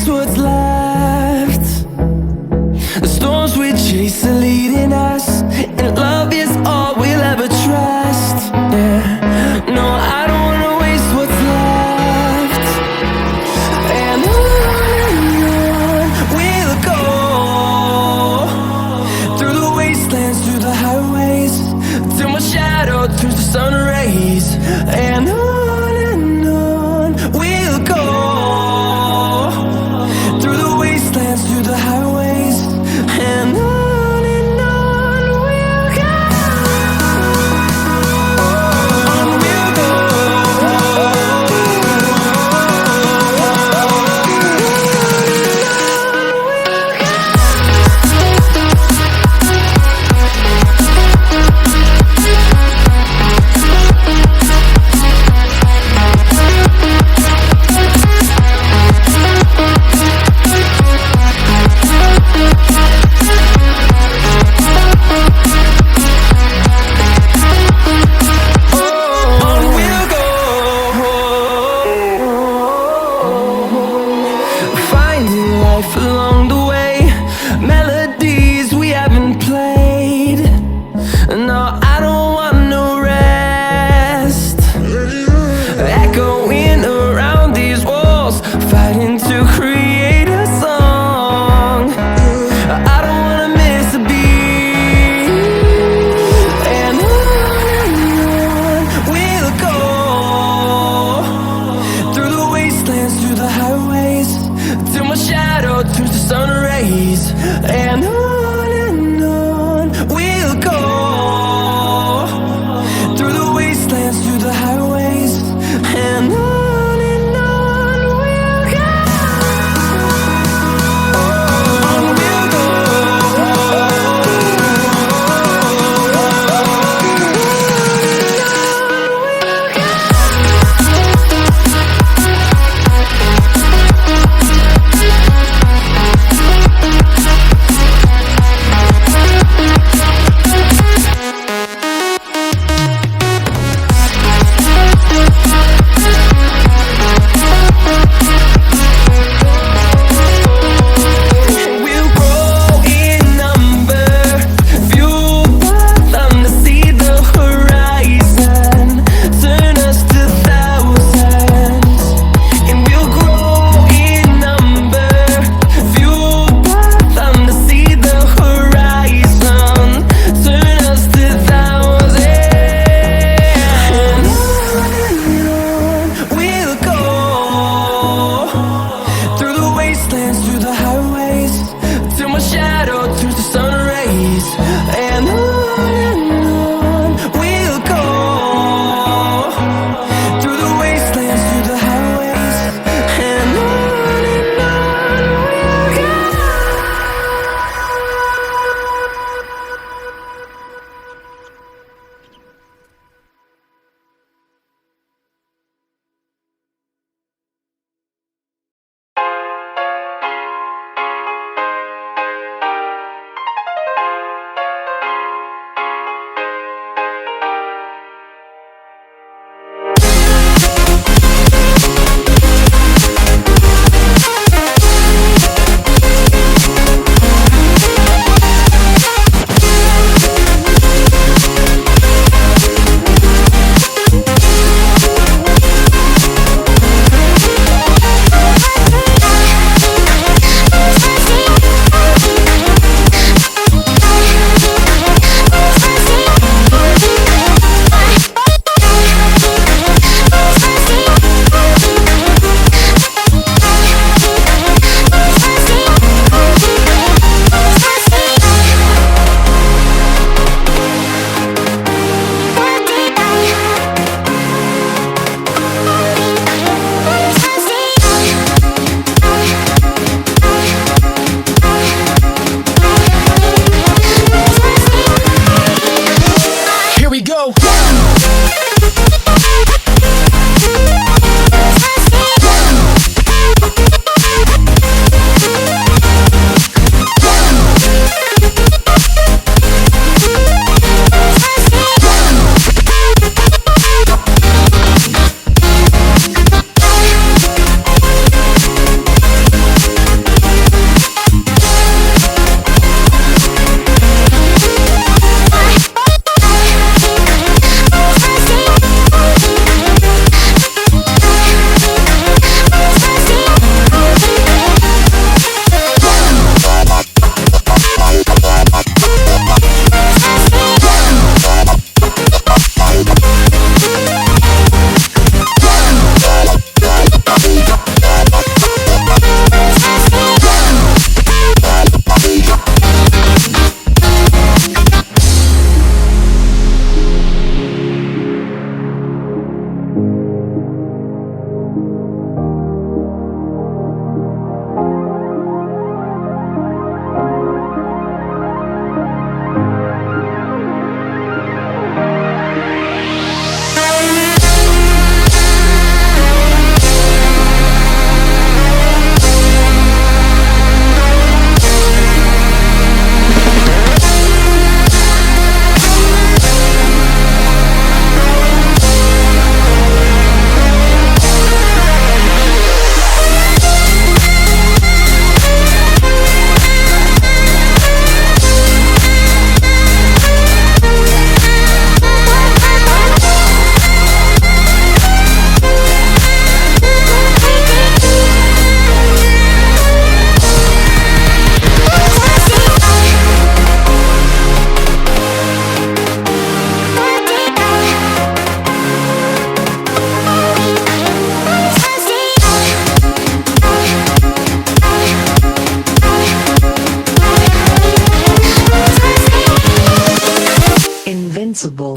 waste what's left. The storms we chase are leading us, and love is all we'll ever trust. Yeah, no, I don't wanna waste what's left. And on we'll go, through the wastelands, through the highways, till my shadow turns to sun rays. And on we'll go, through the wastelands, through the highways, and on we'll go. On we'll go. Finding life along the way, melodies we haven't played. No, I don't want no rest. Echoing around these walls, fighting to create a song. I don't wanna miss a beat. And on we'll go, through the wastelands, through the highways, till my shadow turns to sun rays. And on we'll go, through the wastelands, through the highways, and on we'll go. On we'll go. We'll grow in number, fueled by them to see the horizon, turn us to thousands. And we'll grow in number, fueled by them to see the horizon, turn us to thousands. And on we'll go, through the wastelands, through the highways, till my shadow turns to sun rays. And on we'll go, through the wastelands, through the highways, and on we'll go. possible.